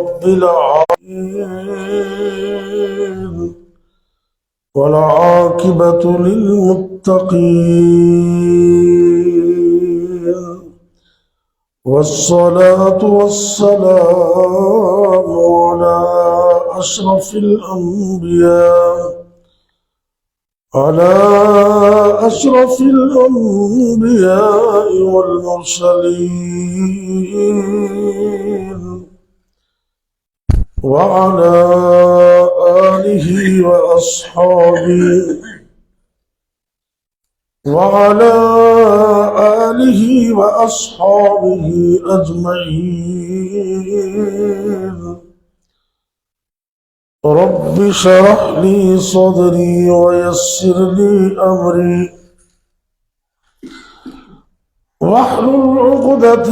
رب العالمين والعاقبة للمتقين والصلاة والسلام على أشرف الأنبياء والمرسلين وعلى آله وأصحابه أجمعين. رب اشرح لي صدري ويسر لي أمري واحلل عقدة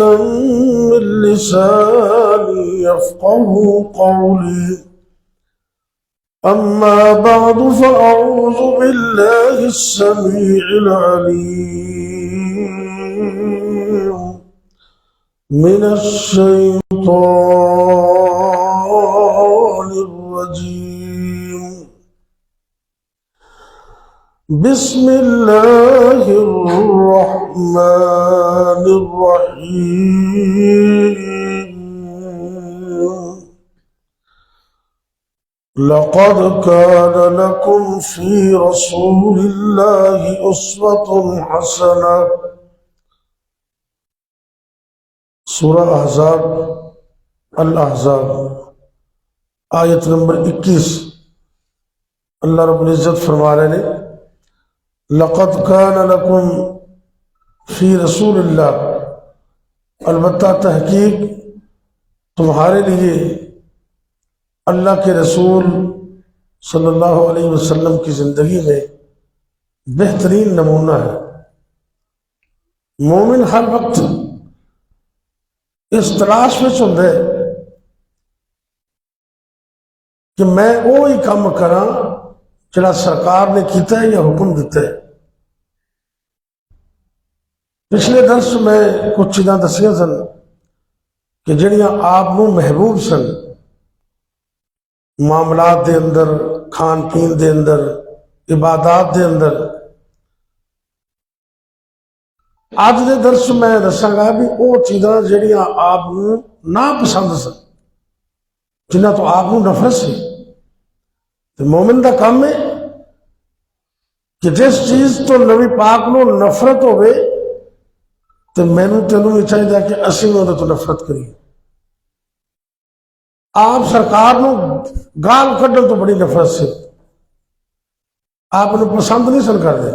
من لساني يفقهوا قولي. أما بعد فأعوذ بالله السميع العليم من الشيطان الرجيم. بسم الله الرحمن الرحيم. لقد كان لكم في رسول الله أسوة حسنة. سورہ الاحزاب آیت نمبر 21. اللہ رب العزت فرما رہے ہیں لقد كان لكم فی رسول اللہ، البتہ تحقیق تمہارے لیے اللہ کے رسول صلی اللہ علیہ وسلم کی زندگی میں بہترین نمونہ ہے. مومن ہر وقت اس تلاش میں چند ہے کہ میں وہی کام کراں جڑا سرکار نے کیتا ہے یا حکم دیتا ہے. پچھلے درس میں کچھ چیزاں دسیاں سن کہ جڑیاں آپ نو محبوب سن، معاملات دے اندر، کھان پین دے اندر، عبادات دے اندر. آج دے درس میں دساں گا بھی وہ چیزاں جڑیاں آپ نو نا پسند سن، جنہاں تو آپ نو نفرت سی. مومن دا کام ہے کہ جس چیز تو نبی پاک نو نفرت ہوئے تو مینوں تینوں بھی چاہیے کہ اسی نو تو نفرت کریے. آپ سرکار نو گال کڈن تو بڑی نفرت سے آپ نو پسند نہیں سن کرتے،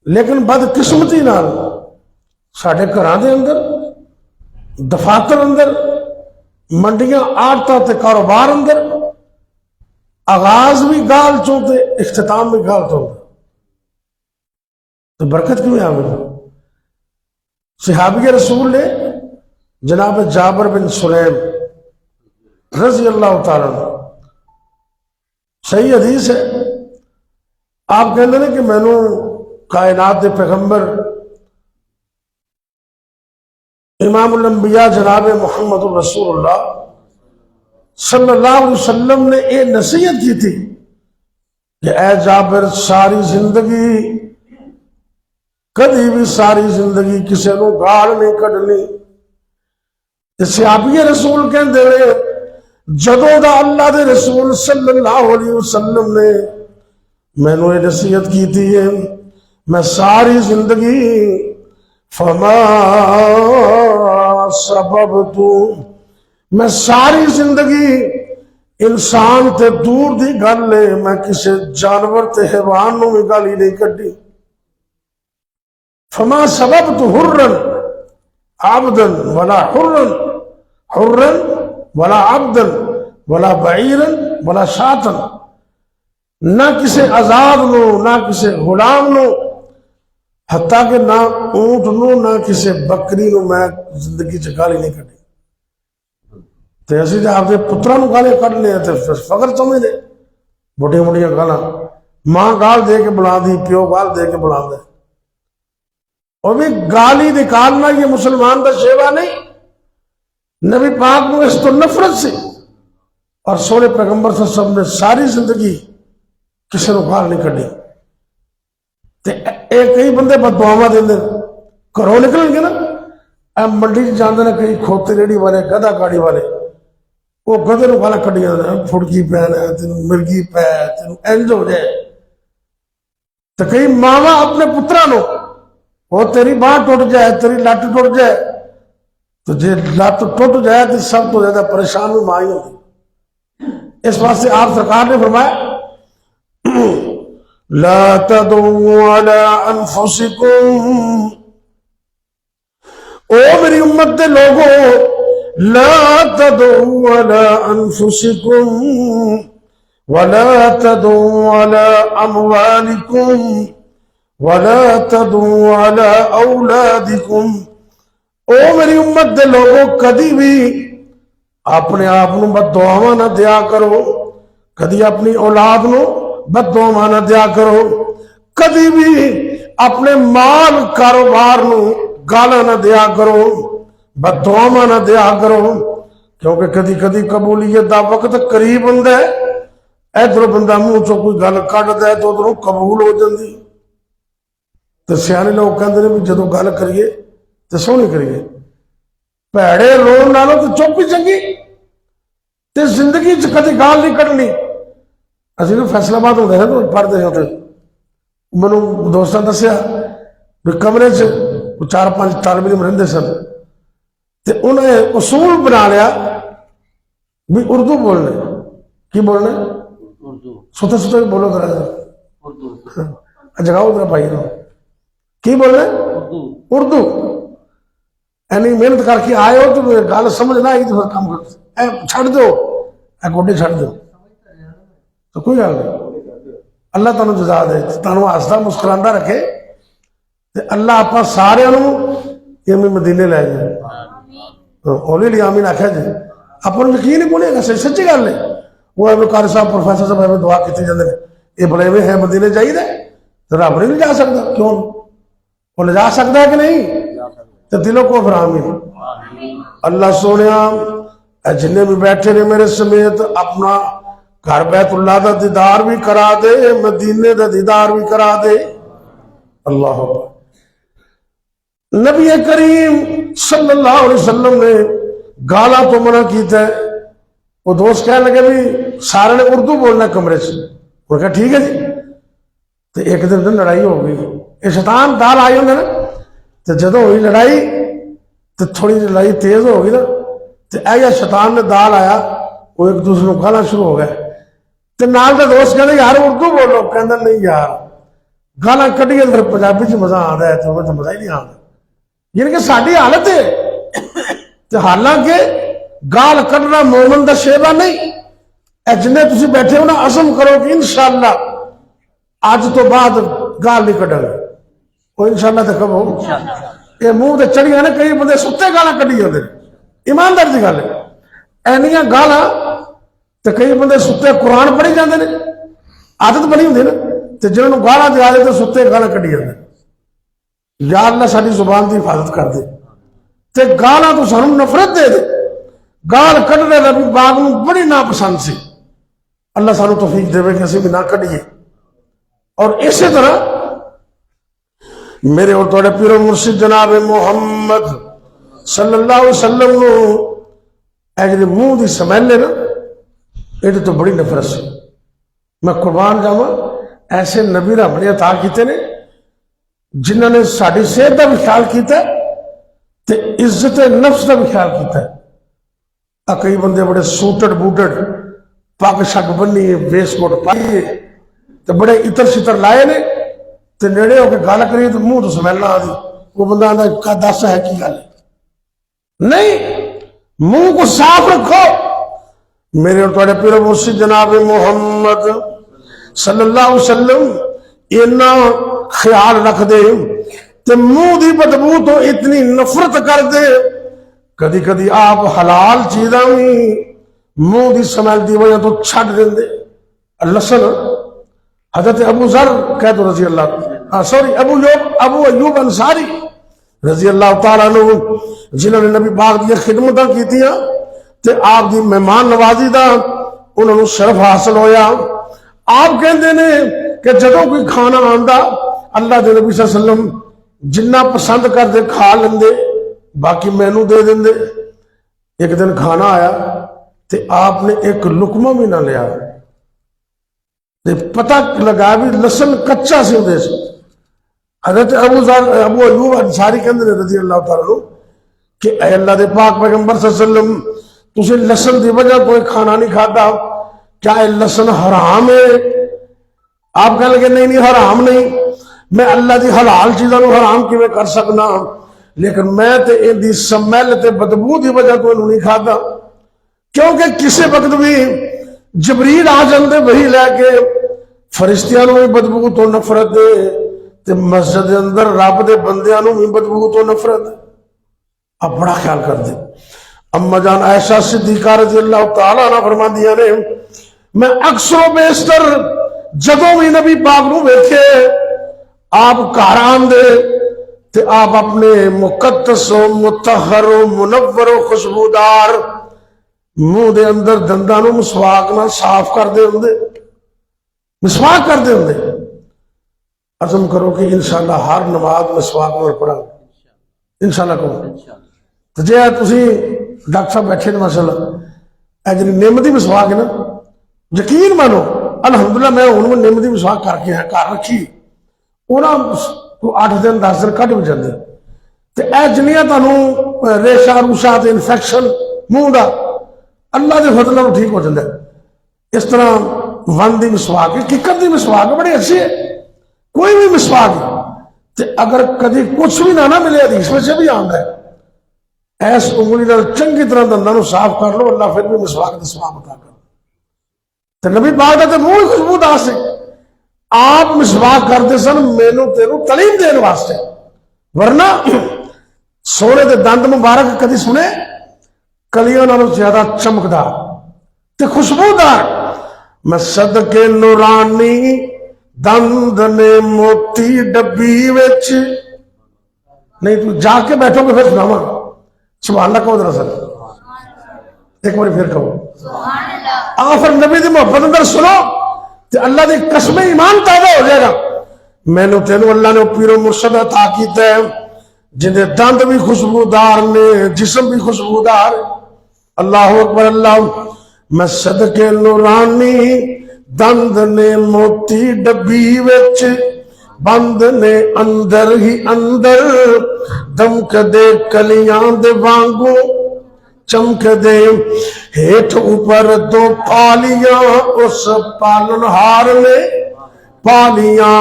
لیکن بدقسمتی نال ساڈے گھراں دے اندر، دفاتر اندر، منڈیاں، آڑتاں تے کاروبار اندر آغاز بھی گال چوں تے اختتام بھی گال چوں تو برکت کیوں آ گئی؟ صحابی رسول نے جناب جابر بن سلیم رضی اللہ تعالیٰ عنہ، صحیح حدیث ہے، آپ کہتے ہیں کہ میں نے کائنات دے پیغمبر امام الانبیاء جناب محمد رسول اللہ صلی اللہ علیہ وسلم نے یہ نصیحت کی تھی کہ اے جابر، ساری زندگی کدی بھی ساری زندگی کسی نو گال نہیں کڈنی. صحابی رسول کہندے نے جدوں دا اللہ دے رسول صلی اللہ علیہ وسلم نے میں نے یہ نصیحت کی تھی ہے، میں ساری زندگی فما سببت، میں ساری زندگی انسان تے دور دی گل لے میں کسی جانور تے حیوان نو بھی گالی نہیں کڈی. فما سببت حرا عبدا ولا حرا ولا عبدا ولا بعیرا ولا شاطا، نہ کسی آزاد نو، نہ کسی غلام نو، حتیٰ کہ نہ اونٹ نو، نہ کسی بکری نو میں زندگی چ گالی نہیں کڈی. تے اسی تے آپ دے پتراں نو گالے کڈنے تے فخر سمجھدے، بڑیاں بڑیاں گالاں، ماں گال دے کے بلا دی، پیو گال دے کے بلا دے. اور بھی گالی نکالنا یہ مسلمان کا شیوا نہیں، نبی پاک کو اس تو نفرت سے، اور سونے پیغمبر صلی اللہ علیہ وسلم نے ساری زندگی کسی نے گال نہیں کڈی تے کئی بندے بددعاواں دیندے گھروں نکلن گے نا، اے منڈی جاندے نے کئی کھوتے ریڑھی والے گدھا گاڑی والے، وہ گدھے نوں گالاں کڈیاں پھڑکی پین ہے تینوں مرگی پے تینوں انج ہو جائے، تو کئی ماواں اپنے پتراں نوں وہ تیری باہ ٹوٹ جائے تیری لٹ ٹوٹ جائے، تو جے لت ٹوٹ جائے تو سب تو زیادہ پریشان بھی ماں ہی ہوتی۔ اس واسطے آپ سرکار نے فرمایا لا تدعوا على انفسکم، او میری امت دے لوگوں، لا تدعوا على انفسکم ولا تدعوا على اموالکم ولا تدعوا على اولادکم، او میری امت دے لوگوں کدی بھی اپنے آپ نو بددعاواں نہ دیا کرو، کدی اپنی اولاد نو بددعاواں نہ دیا کرو، کدی بھی اپنے مال کاروبار نو گالاں نہ دیا کرو، بددعاواں نہ دیا کرو، کیونکہ کدی کدی قبولیت دا وقت قریب ہوندا ہے، ادھر بندہ منہ چوں کوئی گل کڈدا ہے تو ادھروں قبول ہو جاندی، تو سیانے لوگ کہندے نے بھی جدوں گل کریے تو سونی کریے، پیڑے رون نالوں تو چپ ہی چنگی، تے زندگی چ کدی گال نہیں کڈنی۔ اسی نا فیصلہ آباد ہوندے ہیں تو پڑھتے ہیں اتنے، مینوں دوستاں دسیا بھی کمرے چ 4-5 طالب علم رہندے سن، تے انہیں اصول بنا لیا بھی اردو بولنے، کی بولنے؟ ستے ستے بھی بولو ذرا، جگاؤ ذرا بھائی نو، کی بولنے؟ اردو۔ یعنی محنت کر کے آئے ہو تو گل سمجھ نہ آئی تو پھر کام کر چھڑ دو، گوڈے چھڑ دو، تو کوئی گل نہیں، اللہ تمہیں جزا دے، تمہیں ہستا مسکراندہ رکھے، تے اللہ آپ سارے یہ مدینے لے جائے۔ اولی علی آمین آخیا جی، اپنا یقین ہی بولے گا، سچی گل ہے، وہ ایویں قاری صاحب پروفیسر صاحب ایویں دعا کیتی جاندے نے، یہ بڑے ایویں ہے مدینے چاہیے تو رب نہیں لے جا سکتا، کیوں وہ لے جا سکتا ہے کہ نہیں؟ تو دلوں کو آمین۔ اللہ سونیا جن بھی بیٹھے نے میرے سمیت اپنا گھر بیت اللہ دا دیدار بھی کرا دے، مدینے دا دیدار بھی کرا دے۔ اللہ نبی کریم صلی اللہ علیہ وسلم نے گالا تو منع کیتا ہے، وہ دوست کہنے لگے بھی سارے نے اردو بولنا کمرے سے، وہ کہا ٹھیک ہے جی، تو ایک دن لڑائی ہو گئی، یہ شیطان دال آئی ہوں نا، تو جدو ہوئی لڑائی تو تھوڑی لڑائی تیز ہو گئی نا، تو اے شیطان نے دال آیا، وہ ایک دوسرے کو گالا شروع ہو گئے، تو نال دا دوست کہنے یار اردو بولو، کہنا نہیں یار گالا کڈیے پھر پنجابی چ مزہ آتا ہے، تو مزہ ہی نہیں آتا، یعنی کہ ساری حالت ہے، تو حالانکہ گال کڈنا مومن دا شیبہ نہیں، اے جنہیں تسی بیٹھے ہو نا عزم کرو کہ انشاءاللہ آج تو بعد گال نہیں کڈا گا، وہ انشاءاللہ تو کب ہو، یہ منہ تے چڑھی ہے نا، کئی بندے ستے گالا کڈی جاندے، ایماندار دی گل ہے، اینیاں گالا تو کئی بندے ستے قرآن پڑھی جاندے نے، عادت بنی ہوندی نا، تو جنہوں گالا دیا دے تو ستے گالا کڈی جاندے، یا اللہ ساری زبان دی حفاظت کر دے، تے گالا تو سانوں نفرت دے دے، گال کڈنے نبی پاک نوں بڑی ناپسند سی، اللہ سانوں توفیق دے کہ اسی بھی نہ کڈیے۔ اور اسی طرح میرے اور تھوڑے پیر و مرشد جناب محمد صلی اللہ علیہ وسلم نو اے جڑے منہ دی سمیل ہے نا، یہ تو بڑی نفرت سی، میں قربان جاواں ایسے نبی رب نے عطا کیتے نے جنہوں نے ساری صحت کا بھی خیال کیتا ہے تے عزت نفس کا بھی خیال کیتا ہے۔ کئی بندے بڑے سوٹڑ بوٹڑ پگ شگ بنی ویس کوٹ پائیے تے بڑے اتر شتر لائے نے، تے نیڑے ہو کے گل کریے تو منہ تو سمیل نہ آتی، وہ بندہ آتا دس ہے کی گل نہیں، منہ کو صاف رکھو۔ میرے اور تھوڑے پیر مرشد جناب محمد صلی اللہ علیہ وسلم اتنا خیال رکھ دے تے منہ دی بدبو تو اتنی نفرت کر دے، کدی کدی آپ حلال چیزاں بھی منہ دی سمیل دی وجہ تو چھڑ دیں دے۔ لسن حضرت ابو ذر کہہ دو رضی اللہ ابو ایوب انصاری رضی اللہ تعالیٰ عنہ جنہوں نے نبی پاک دی خدمتاں کیتیاں تے آپ دی مہمان نوازی دا انہوں نے شرف حاصل ہویا۔ آپ کہندے نے کہ جدوں کوئی کھانا آندا اللہ دے نبی صلی اللہ علیہ وسلم جنہ پسند کردے کھا لیندے، باقی مینوں دے دیندے۔ ایک دن کھانا آیا تے آپ نے ایک لقمہ بھی نہ لیا تے پتہ لگا بھی لسن کچا سی دے سے۔ حضرت ابو ایوب انصاری کہندے نے رضی اللہ تعالیٰ عنہ کہ اے اللہ دے پاک پیغمبر صلی اللہ علیہ وسلم تسی لسن دی وجہ کوئی کھانا نہیں کھاتا، کیا اے لسن حرام ہے؟ آپ کہنے لگے نہیں حرام نہیں، میں اللہ دی حلال چیزاں نو حرام کیویں کر سکنا، لیکن میں تے ان دی سمیل تے بدبو دی وجہ کوئی نہیں کھاتا، کیونکہ کسی وقت بھی جبریل آ جاندے وہی لے کے فرشتیاں نو بھی بدبو تو نفرت دے تے مسجد دے اندر رب دے بندیاں نو بھی بدبو تو نفرت دے۔ اب بڑا خیال کر دے۔ اما جان عائشہ صدیقہ رضی اللہ تعالیٰ عنہ فرماندیاں نے میں اکثر و بیشتر جدوں بھی نبی پاک نو ویکھے آپ گھر آندے تے آپ اپنے مقدس و مطہر و منور و خوشبودار منہ دے اندر دنداں نو مسواک نہ صاف کر دے ہوندے، مسواک کر دے ہوندے۔ عزم کرو کہ انشاءاللہ ہر نماز مسواک نال پڑھا انشاءاللہ کرو۔ تو جے تسی ڈاکٹر صاحب بیٹھے ماشاءاللہ اے جی نعمت دی مسواک ہے نا، یقین مانو الحمدللہ میں ہن نعمت دی مسواک کر کے گھر رکھی انہاں 8 دن 10 دن کٹ بھی جاندے تے اے جنیاں تانوں ریشہ روشہ تے انفیکشن منہ دا اللہ دے فضل نال ٹھیک ہو جاندا ہے۔ اس طرح ون دی مسواک ککر دی مسواک بڑی اچھی ہے، کوئی بھی مسواک تے اگر کدی کچھ بھی نہ ملے حدیث میں سے بھی آندا ہے ایس انگلی نال چنگی طرح دنداں نو صاف کر لو، اللہ پھر بھی مسواک دا ثواب عطا کر۔ تے نبی پاک دا تے منہ خوشبودار سے آپ مسواک کرتے سن مینوں تینوں تعلیم دین واسطے، ورنہ سونے دے دند مبارک کدی سنے کلیاں نالوں زیادہ چمکدار تے خوشبودار۔ میں صدقے نورانی دند نے موتی ڈبی وچ، نہیں تو جا کے بیٹھو گے پھر سناواں سبحان اللہ کہو ذرا سر ایک بار پھر کہو آخر نبی دی محبت اندر سنو تے اللہ دی قسم ایمان تازہ ہو جائے گا۔ میں نے تینوں اللہ نے پیر و مرشد عطا کیتا ہے جن دے دند بھی خوشبودار نے جسم بھی خوشبودار۔ اللہ اکبر اللہ۔ میں صدقے نورانی دند نے موتی ڈبی وچ بند نے اندر ہی اندر دمک دے کلیاں دے وانگو چمک دے ہیٹھ اوپر دو پالیاں اس پالن ہار نے پالیاں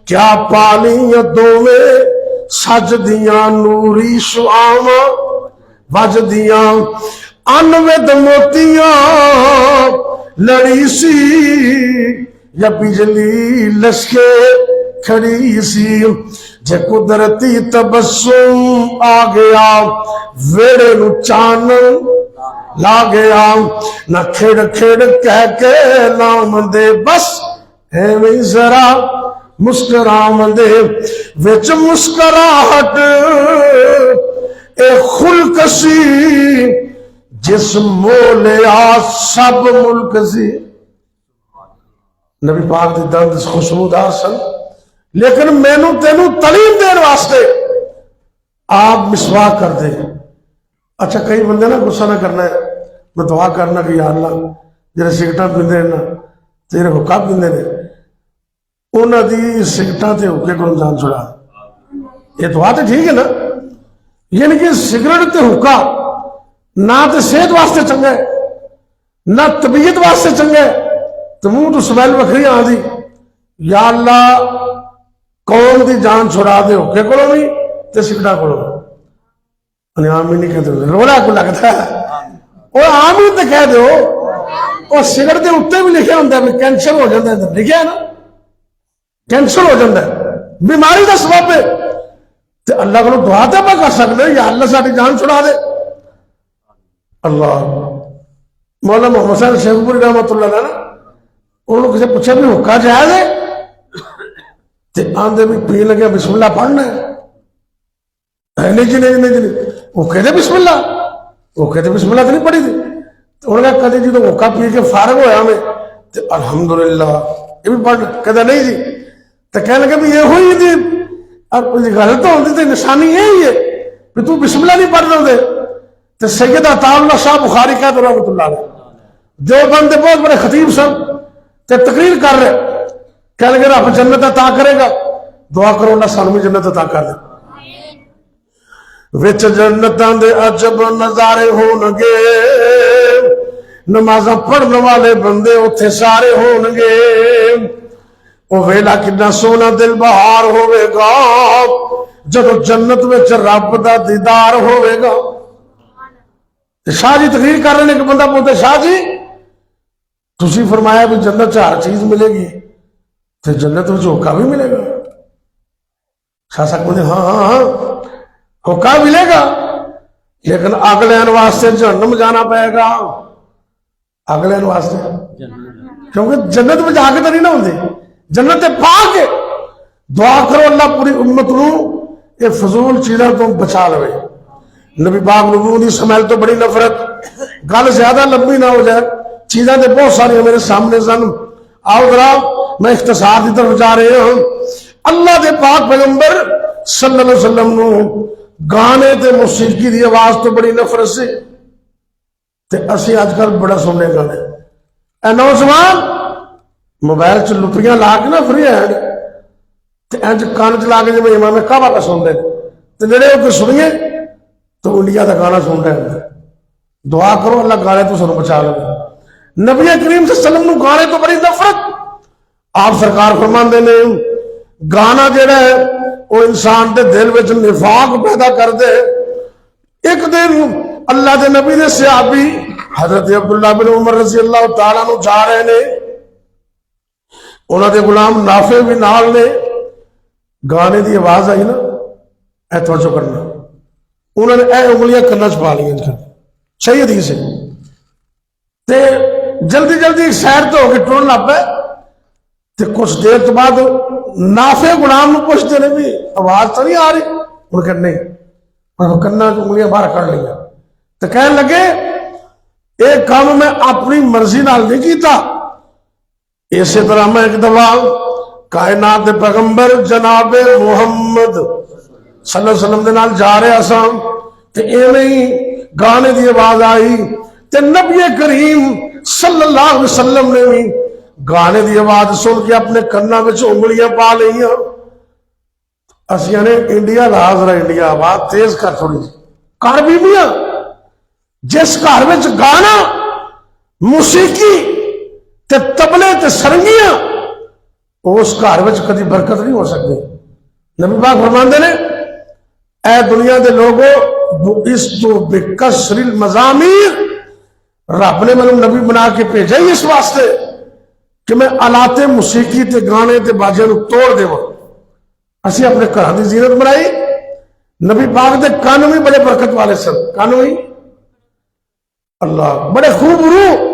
کیا پالیاں دوویں سج دیاں نوری شعاواں وج دیاں انود موتیاں لڑی سی یا بجلی لشکے کھڑی سی جے قدرتی تبسم آ گیا ویڑے نو چانن لا گیا نہ کھڑ کھڑ کہہ کے نام دے بس ایویں ذرا مسکرام دے وچ مسکراہٹ اے خلکسی جس مولیا سب ملک سی۔ نبی پاک دی دند خوشبودار سن لیکن مینوں تینوں تعلیم دین واسطے آپ مسواک کر دے۔ اچھا کئی بندے نا غصہ نہ کرنا ہے، میں دعا کرنا کہ یا اللہ جڑے سگرٹاں پیندے نا تیرے حکا پیندے نے انہاں دی سگرٹاں تے حکے کولوں جان چھڑا۔ یہ دعا تے ٹھیک ہے نا، یعنی کہ سگریٹ تے حکا نہ تے صحت واسطے چنگا ہے نہ طبیعت واسطے چنگا ہے، تو منہ تو سمیل وکھری آندی۔ یا اللہ قوم دی جان چھڑا دے حکے کولوں بھی تے سگرٹاں کولوں بھی۔ عام ہی نہیں کہتے رولا کو لگتا ہے اور عام ہی تے کہہ دو اور سگریٹ دے اتنے بھی لکھا ہوتا ہے کینسر ہو جاتا ہے، لکھا ہے نا کینسر ہو جاتا ہے بیماری کا سبب ہے، تے اللہ کو دعا تے کر سکتے یا اللہ ساری جان چھڑا دے۔ اللہ مولانا محمد صاحب شیخ پوری رحمۃ اللہ علیہ نا انہوں نے کسی پوچھا بھی حکا جائز ہے تے آندے بھی پی لگے بسم اللہ پڑھنا ہے، نہیں جی نہیں جی وہ کہتے بسم اللہ، وہ کہتے بسم اللہ تو نہیں پڑھی تھی. انہوں نے کہا کدی جدو ہوکا پی کے فارغ ہویا میں تو الحمدللہ یہ بھی پڑھ. کہتا نہیں جی. تو کہنے لگے بھی یہ ہوئی تھی اور گل تو ہوتی تھی، نشانی یہی ہے کہ تو بسم اللہ نہیں پڑھ دے. تو سید عطا اللہ شاہ بخاری کہتے رحمۃ اللہ علیہ جو بندے بہت بڑے خطیب سن تے تقریر کر رہے کہہ لگے رب جنت عطا کرے گا، دعا کرو اللہ سانو بھی جنت عطا کر دے. وچ جنتاں دے عجب نظارے ہون گے، نمازاں پڑھن والے بندے اتھے سارے ہون گے. او ویلا کتنا سونا دل بہار ہوئے گا جب جنت وچ رب دا دیدار ہوئے گا. شاہ جی تقریر کر رہے ہیں کہ بندہ پوچھتے شاہ جی تسی فرمایا بھی جنت ہر چیز ملے گی تو جنت میں ہوکا بھی ملے گا. شاہ صاحب بولتے ہاں ہاں ہاں ہوکا ملے گا لیکن اگلے واسطے جہنم جانا پائے گا. اگلے واسطے کیونکہ جنت میں جا کے تو نہیں نہ ہوندی، جنت پا کے. دعا کرو اللہ پوری امت نو یہ فضول چیزاں تو بچا لوے. نبی پاک نبوت دی سمیل تو بڑی نفرت، گل زیادہ لمبی نہ ہو جائے، چیزاں تو بہت ساری میرے سامنے سن. آؤ ذرا میں اختصار کی طرف جا رہے ہوں. اللہ دے پاک پیغمبر صلی اللہ علیہ وسلم نو گانے تے موسیقی دی آواز تو بڑی نفرت سے تے اسی آج کل بڑا سننے گانے. اے نوجوان موبائل چ لپیاں لا کے نا فری ہینڈ تے انج کان چ لا کے جی امام کعبہ کا سن رہے تے جڑے او سنیے تو انڈیا کا گانا سن رہے ہیں. دعا کرو اللہ گانے تو سنو بچا لو. نبی کریم صلی اللہ علیہ وسلم نو گانے تو بڑی نفرت. آپ سرکار فرماندے نے گانا جڑا ہے وہ انسان دے دل وچ نفاق پیدا کر دے. ایک دن اللہ دے نبی دے صحابی حضرت عبداللہ بن عمر رضی اللہ تعالیٰ عنہ جا رہے نے، انہوں دے غلام نافع بھی نال نے. گانے دی آواز آئی نا اے توجہ کرنا، انہوں نے اے انگلیاں کناں چ پا لیا. صحیح حدیث ہے. تے جلدی جلدی سیر تو ہو کے ٹرن لگ پے تے کچھ دیر تو بعد نافع غلام نو پوچھتے نے بھی آواز تو نہیں آ رہی. انہوں نے نہیں، کناں انگلیاں باہر کر لیا. تو کہنے لگے ایک کام میں اپنی مرضی نال نہیں کیتا. اسی طرح میں ایک دفعہ کائنات پیغمبر جناب محمد صلی اللہ علیہ وسلم دے نال جا رہے ساں تے ایویں ہی گانے دی آواز آئی تے نبی کریم صلی اللہ علیہ وسلم نے بھی گانے دی آواز سن کے اپنے کناں وچ انگلیاں پا لئیاں. اسیاں نے انڈیا لا ذرا انڈیا آواز تیز کر تھوڑی جی کر بھی میاں. جس گھر وچ گانا موسیقی تے تبلے تے سرنگیاں اس گھر وچ کدی برکت نہیں ہو سکتی. نبی پاک فرماندے نے اے دنیا دے لوگوں بعثت بکسر المزامیر، رب نے مینوں نبی بنا کے بھیجا ہی اس واسطے کہ میں آلات موسیقی تے گانے تے باجے نو توڑ دیواں. اسی اپنے گھراں دی زینت بنائی. نبی پاک دے کان بھی بڑے برکت والے سن، کان بھی اللہ بڑے خوب روح